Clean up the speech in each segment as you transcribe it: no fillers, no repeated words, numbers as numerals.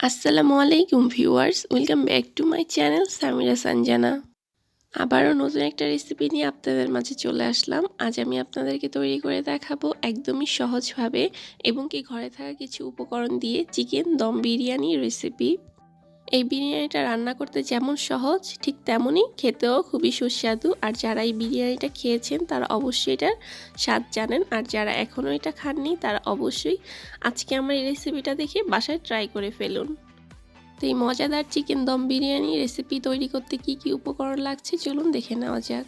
আসসালামু আলাইকুম viewers, welcome back to my channel Samira Sanjana. আবারও নতুন একটা রেসিপি নিয়ে আপনাদের মাঝে চলে আসলাম। আজ আমি আপনাদেরকে তৈরি করে দেখাবো একদমই সহজভাবে এবং কি ঘরে থাকা কিছু উপকরণ দিয়ে চিকেন দম বিরিয়ানি রেসিপি। এই বিরিয়ানিটা রান্না করতে যেমন সহজ ঠিক তেমনই খেতেও খুবই সুস্বাদু। আর যারা এই বিরিয়ানিটা খেয়েছেন তারা অবশ্যই এটার স্বাদ জানেন, আর যারা এখনও এটা খাননি তারা অবশ্যই আজকে আমার এই রেসিপিটা দেখে বাসায় ট্রাই করে ফেলুন। তো এই মজাদার চিকেন দম বিরিয়ানি রেসিপি তৈরি করতে কি কি উপকরণ লাগছে চলুন দেখে নেওয়া যাক।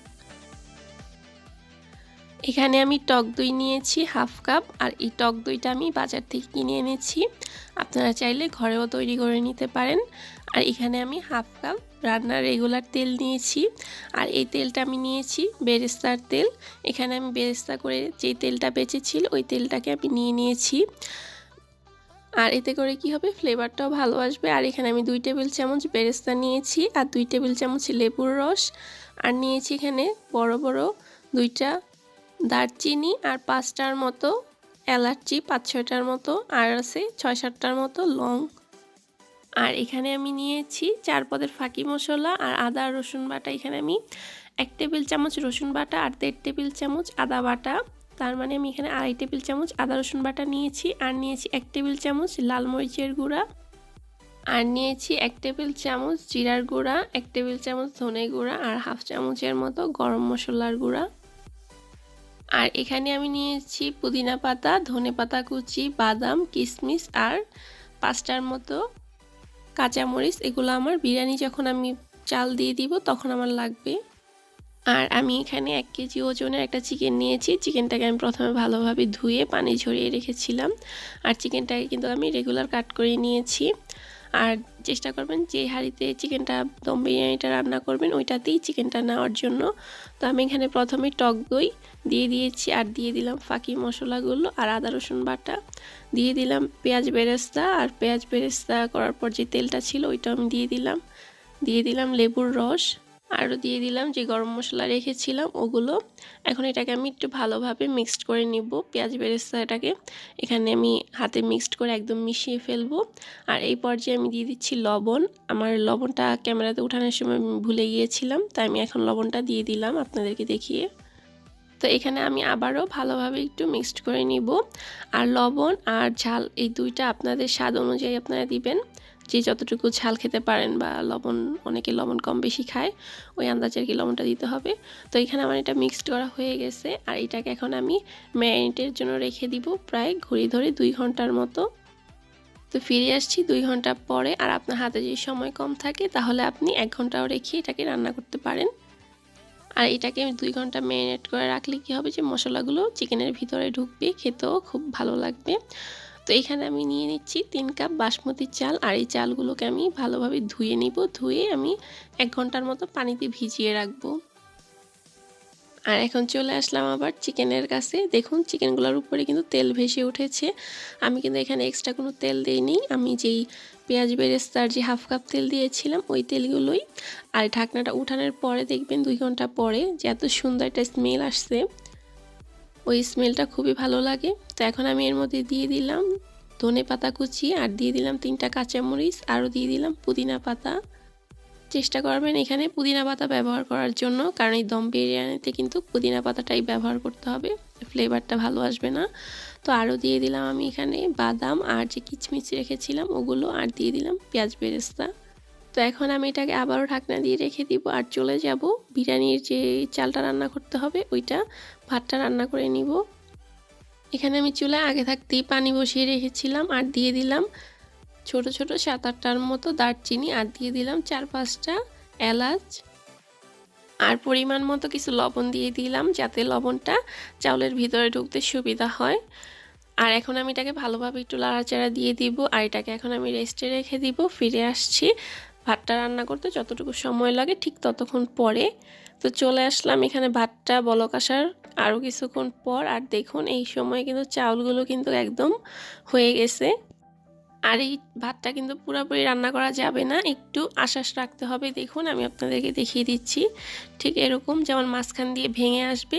এখানে আমি টক দই নিয়েছি হাফ কাপ, আর এই টক দইটা আমি বাজার থেকে কিনে এনেছি, আপনারা চাইলে ঘরেও তৈরি করে নিতে পারেন। আর এখানে আমি হাফ কাপ রান্নার রেগুলার তেল নিয়েছি, আর এই তেলটা আমি নিয়েছি বেরেস্তার তেল। এখানে আমি বেরেস্তা করে যেই তেলটা বেঁচেছিল ওই তেলটাকে আমি নিয়েছি। আর এতে করে কি হবে, ফ্লেভারটাও ভালো আসবে। আর এখানে আমি 2 টেবিল চামচ বেরেস্তা নিয়েছি, আর 2 টেবিল চামচ লেবুর রস, আর নিয়েছি এখানে বড় বড় 2টা দারচিনি, আর 5টার মতো এলাচি, 5-6টার মতো, আর আছে 6-7টার মতো লং। আর এখানে আমি নিয়েছি 4 পদের ফাঁকি মশলা আর আদা রসুন বাটা। এখানে আমি 1 টেবিল চামচ রসুন বাটা আর 1.5 টেবিল চামচ আদা বাটা, তার মানে আমি এখানে 2.5 টেবিল চামচ আদা রসুন বাটা নিয়েছি। আর নিয়েছি 1 টেবিল চামচ লাল মরিচের গুঁড়া, আর নিয়েছি 1 টেবিল চামচ জিরার গুঁড়া, 1 টেবিল চামচ ধনে গুঁড়া, আর হাফ চামচের মতো গরম মশলার গুঁড়া। আর এখানে আমি নিয়েছি পুদিনা পাতা, ধনে পাতা কুচি, বাদাম, কিশমিশ, আর 5টার মতো কাঁচামরিচ। এগুলো আমার বিরিয়ানি যখন আমি চাল দিয়ে দিব তখন আমার লাগবে। আর আমি এখানে 1 কেজি ওজনের একটা চিকেন নিয়েছি। চিকেনটাকে আমি প্রথমে ভালোভাবে ধুয়ে পানি ঝরিয়ে রেখেছিলাম, আর চিকেনটাকে কিন্তু আমি রেগুলার কাট করে নিয়েছি। আর চেষ্টা করবেন যে হাঁড়িতে চিকেনটা দম বিরিয়ানিটা রান্না করবেন ওইটাতেই চিকেনটা নেওয়ার জন্য। তো আমি এখানে প্রথমে টক দই দিয়ে দিয়েছি, আর দিয়ে দিলাম ফাঁকি মশলাগুলো আর আদা রসুন বাটা, দিয়ে দিলাম পেঁয়াজ বেরেস্তা, আর পেঁয়াজ বেরেস্তা করার পর যে তেলটা ছিল ওইটা আমি দিয়ে দিলাম লেবুর রস, আরও দিয়ে দিলাম যে গরম মশলা রেখেছিলাম ওগুলো। এখন এটাকে আমি একটু ভালোভাবে মিক্সড করে নিব। পেঁয়াজ বেরেস্তাটাকে এখানে আমি হাতে মিক্সড করে একদম মিশিয়ে ফেলবো। আর এই পর্যায়ে আমি দিয়ে দিচ্ছি লবণ। আমার লবণটা ক্যামেরাতে উঠানোর সময় ভুলে গিয়েছিলাম, তাই আমি এখন লবণটা দিয়ে দিলাম আপনাদেরকে দেখিয়ে। তো এখানে আমি আবারও ভালোভাবে একটু মিক্সড করে নিব। আর লবণ আর ঝাল এই দুইটা আপনাদের স্বাদ অনুযায়ী আপনারা দিবেন, যে যতটুকু ঝাল খেতে পারেন, বা লবণ অনেকে লবণ কম বেশি খায় ওই আন্দাজের কি লবণটা দিতে হবে। তো এখানে আমার এটা মিক্সড করা হয়ে গেছে, আর এটাকে এখন আমি ম্যারিনেটের জন্য রেখে দিব প্রায় ঘড়ি ধরে 2 ঘন্টার মতো। তো ফিরে আসছি 2 ঘন্টা পরে। আর আপনার হাতে যদি সময় কম থাকে তাহলে আপনি 1 ঘন্টাও রেখে এটাকে রান্না করতে পারেন। আর এটাকে আমি 2 ঘন্টা ম্যারিনেট করে রাখলে কি হবে, যে মশলাগুলো চিকেনের ভিতরে ঢুকবে, খেতেও খুব ভালো লাগবে। তো এখানে আমি নিয়ে নিচ্ছি 3 কাপ বাসমতি চাল, আর এই চালগুলোকে আমি ভালোভাবে ধুয়ে নিব। ধুয়ে আমি 1 ঘন্টার মতো পানিতে ভিজিয়ে রাখবো। আর এখন চলে আসলাম আবার চিকেনের কাছে। দেখুন চিকেনগুলোর উপরে কিন্তু তেল ভেসে উঠেছে। আমি কিন্তু এখানে এক্সট্রা কোনো তেল দেইনি, আমি যেই পেঁয়াজ বেরেস্তার যে হাফ কাপ তেল দিয়েছিলাম ওই তেলগুলোই। আর ঢাকনাটা উঠানোর পরে দেখবেন 2 ঘন্টা পরে যে এত সুন্দর একটা স্মেল আসছে, ওই স্মেলটা খুবই ভালো লাগে। তো এখন আমি এর মধ্যে দিয়ে দিলাম ধনে পাতা কুচি, আর দিয়ে দিলাম 3টা কাঁচামরিচ, আরও দিয়ে দিলাম পুদিনা পাতা। চেষ্টা করবেন এখানে পুদিনা পাতা ব্যবহার করার জন্য, কারণ এই দম বিরিয়ানিতে কিন্তু পুদিনা পাতাটাই ব্যবহার করতে হবে, ফ্লেভারটা ভালো আসবে না। তো আরও দিয়ে দিলাম আমি এখানে বাদাম আর যে কিচমিচ রেখেছিলাম ওগুলো, আর দিয়ে দিলাম পেঁয়াজ বেরেস্তা। তো এখন আমি এটাকে আবারও ঢাকনা দিয়ে রেখে দিব, আর চলে যাব বিরিয়ানির যে চালটা রান্না করতে হবে ওইটা ভাতটা রান্না করে নিব। এখানে আমি চুলায় আগে থাকতেই পানি বসিয়ে রেখেছিলাম, আর দিয়ে দিলাম ছোট ছোট 7-8টার মতো দারচিনি, আর দিয়ে দিলাম 4-5টা এলাচ, আর পরিমাণ মতো কিছু লবণ দিয়ে দিলাম যাতে লবণটা চাউলের ভিতরে ঢুকতে সুবিধা হয়। আর এখন আমি এটাকে ভালোভাবে একটু লাড়াচাড়া দিয়ে দিব, আর এটাকে এখন আমি রেস্টে রেখে দিব। ফিরে আসছি ভাতটা রান্না করতে যতটুকু সময় লাগে ঠিক ততক্ষণ পরে। তো চলে আসলাম এখানে ভাতটা বলক আসার আরও কিছুক্ষণ পর, আর দেখুন এই সময় কিন্তু চাউলগুলো কিন্তু একদম হয়ে গেছে। আর এই ভাতটা কিন্তু পুরোপুরি রান্না করা যাবে না, একটু আশ্বাস রাখতে হবে। দেখুন আমি আপনাদেরকে দেখিয়ে দিচ্ছি, ঠিক এরকম যেমন মাঝখান দিয়ে ভেঙে আসবে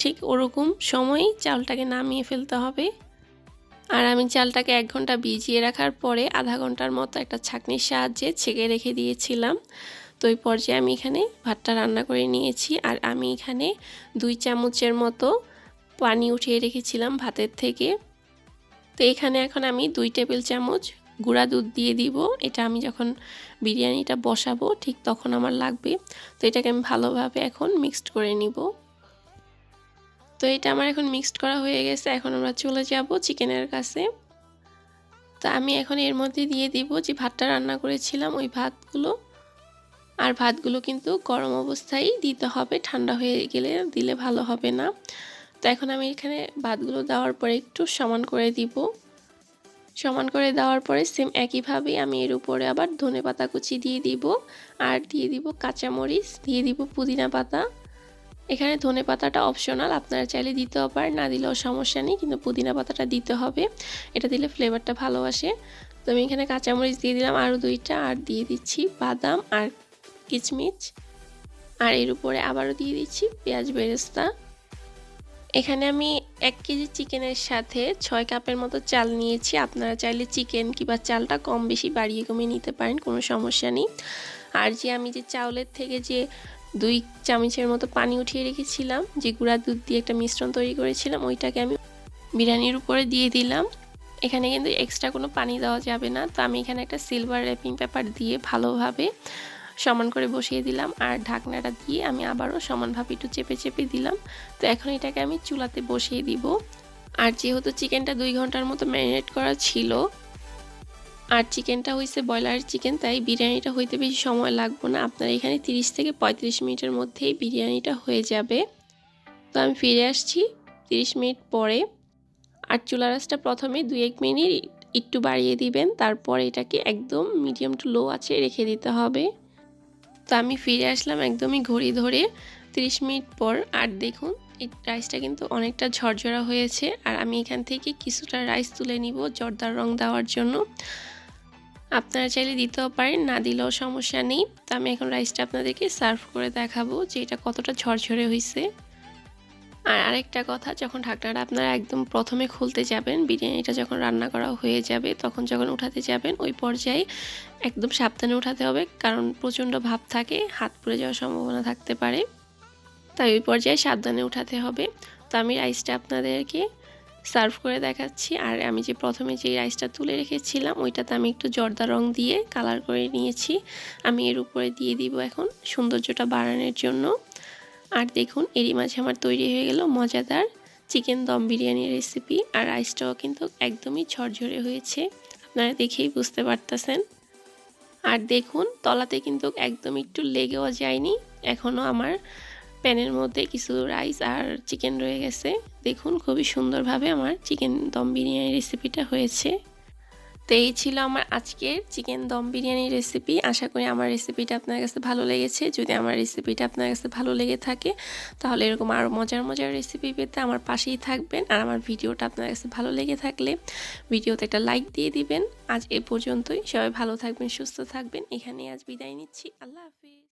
ঠিক ওরকম সময়ই চাউলটাকে নামিয়ে ফেলতে হবে। আর আমি চালটাকে 1 ঘন্টা ভিজিয়ে রাখার পরে আধা ঘন্টার মতো একটা ছাঁকনির সাহায্যে ছেঁকে রেখে দিয়েছিলাম। তো এই পর্যায়ে আমি এখানে ভাতটা রান্না করে নিয়েছি। আর আমি এখানে 2 চামচের মতো পানি উঠিয়ে রেখেছিলাম ভাতের থেকে। তো এখানে এখন আমি 2 টেবিল চামচ গুঁড়া দুধ দিয়ে দিব। এটা আমি যখন বিরিয়ানিটা বসাবো ঠিক তখন আমার লাগবে। তো এটাকে আমি ভালোভাবে এখন মিক্সড করে নিব। তো এটা আমার এখন মিক্সড করা হয়ে গেছে। এখন আমরা চলে যাব চিকেনের কাছে। তো আমি এখন এর মধ্যে দিয়ে দিব যে ভাতটা রান্না করেছিলাম ওই ভাতগুলো। আর ভাতগুলো কিন্তু গরম অবস্থায় দিতে হবে, ঠান্ডা হয়ে গেলে দিলে ভালো হবে না। তো এখন আমি এখানে ভাতগুলো দেওয়ার পরে একটু সমান করে দিব। সমান করে দেওয়ার পরে সেম একইভাবে আমি এর উপরে আবার ধনেপাতা কুচি দিয়ে দিব। আর দিয়ে দিব কাঁচামরিচ, দিয়ে দিব পুদিনা পাতা। এখানে ধনেপাতাটা অপশনাল, আপনারা চাইলে দিতেও পারেন, না দিলেও সমস্যা নেই, কিন্তু পুদিনা পাতাটা দিতে হবে। এটা দিলে ফ্লেভারটা ভালো আসে। তো আমি এখানে কাঁচামরিচ দিয়ে দিলাম আরও 2টা, আর দিয়ে দিচ্ছি বাদাম আর কিচমিচ। আর এর উপরে আবারও দিয়ে দিচ্ছি পেঁয়াজ বেরেস্তা। এখানে আমি 1 কেজি চিকেনের সাথে 6 কাপের মতো চাল নিয়েছি। আপনারা চাইলে চিকেন কিংবা চালটা কম বেশি বাড়িয়ে কমিয়ে নিতে পারেন, কোনো সমস্যা নেই। আর যে আমি যে চাউলের থেকে যে 2 চামচের মতো পানি উঠিয়ে রেখেছিলাম, যে গুঁড়া দুধ দিয়ে একটা মিশ্রণ তৈরি করেছিলাম, ওইটাকে আমি বিরিয়ানির উপরে দিয়ে দিলাম। এখানে কিন্তু এক্সট্রা কোনো পানি দেওয়া যাবে না। তো আমি এখানে একটা সিলভার র্যাপিং পেপার দিয়ে ভালোভাবে সমান করে বসিয়ে দিলাম। আর ঢাকনাটা দিয়ে আমি আবারও সমানভাবে একটু চেপে চেপে দিলাম। তো এখন এটাকে আমি চুলাতে বসিয়ে দিব। আর যেহেতু চিকেনটা 2 ঘন্টার মতো ম্যারিনেট করা ছিল, আর চিকেনটা হয়েছে ব্রয়লার চিকেন, তাই বিরিয়ানিটা হইতে বেশি সময় লাগবে না। আপনার এখানে 30 থেকে 35 মিনিটের মধ্যেই বিরিয়ানিটা হয়ে যাবে। তো আমি ফিরে আসছি 30 মিনিট পরে। আর চুলার আঁচটা প্রথমে 2-1 মিনিট একটু বাড়িয়ে দিবেন, তারপর এটাকে একদম মিডিয়াম টু লো আঁচে রেখে দিতে হবে। তো আমি ফিরে আসলাম একদমই ঘড়ি ধরে 30 মিনিট পর। আর দেখুন এই রাইসটা কিন্তু অনেকটা ঝরঝরা হয়েছে। আর আমি এখান থেকে কিছুটা রাইস তুলে নিব জর্দার রং দেওয়ার জন্য। আপনারা চাইলে দিতেও পারেন, না দিলেও সমস্যা নেই। তো আমি এখন রাইসটা আপনাদেরকে সার্ভ করে দেখাবো যে এটা কতটা ঝরঝরে হয়েছে। আর আরেকটা কথা, যখন ঢাকনাটা আপনারা একদম প্রথমে খুলতে যাবেন, বিরিয়ানিটা যখন রান্না করা হয়ে যাবে, তখন যখন উঠাতে যাবেন ওই পর্যায়ে একদম সাবধানে উঠাতে হবে, কারণ প্রচণ্ড ভাপ থাকে, হাত পুড়ে যাওয়ার সম্ভাবনা থাকতে পারে। তাই ওই পর্যায়ে সাবধানে উঠাতে হবে। তো আমি রাইসটা আপনাদেরকে সার্ভ করে দেখাচ্ছি। আর আমি যে প্রথমে যে রাইসটা তুলে রেখেছিলাম ওইটাতে আমি একটু জর্দা রং দিয়ে কালার করে নিয়েছি। আমি এর উপরে দিয়ে দিব এখন সৌন্দর্যটা বাড়ানোর জন্য। আর দেখুন এরই মাঝে আমার তৈরি হয়ে গেল মজাদার চিকেন দম বিরিয়ানির রেসিপি। আর রাইসটাও কিন্তু একদমই ঝরঝরে হয়েছে, আপনারা দেখেই বুঝতে পারতেছেন। আর দেখুন তলাতে কিন্তু একদম একটু লেগেও যায়নি, এখনও আমার প্যানের মধ্যে কিছু রাইস আর চিকেন রয়ে গেছে। দেখুন খুবই সুন্দরভাবে আমার চিকেন দম বিরিয়ানি রেসিপিটা হয়েছে। তো এই ছিল আমার আজকের চিকেন দম বিরিয়ানি রেসিপি। আশা করি আমার রেসিপিটা আপনার কাছে ভালো লেগেছে। যদি আমার রেসিপিটা আপনার কাছে ভালো লেগে থাকে তাহলে এরকম আরও মজার মজার রেসিপি পেতে আমার পাশেই থাকবেন। আর আমার ভিডিওটা আপনার কাছে ভালো লেগে থাকলে ভিডিওতে একটা লাইক দিয়ে দিবেন। আজ এ পর্যন্তই, সবাই ভালো থাকবেন, সুস্থ থাকবেন। এখানেই আজ বিদায় নিচ্ছি। আল্লাহ হাফিজ।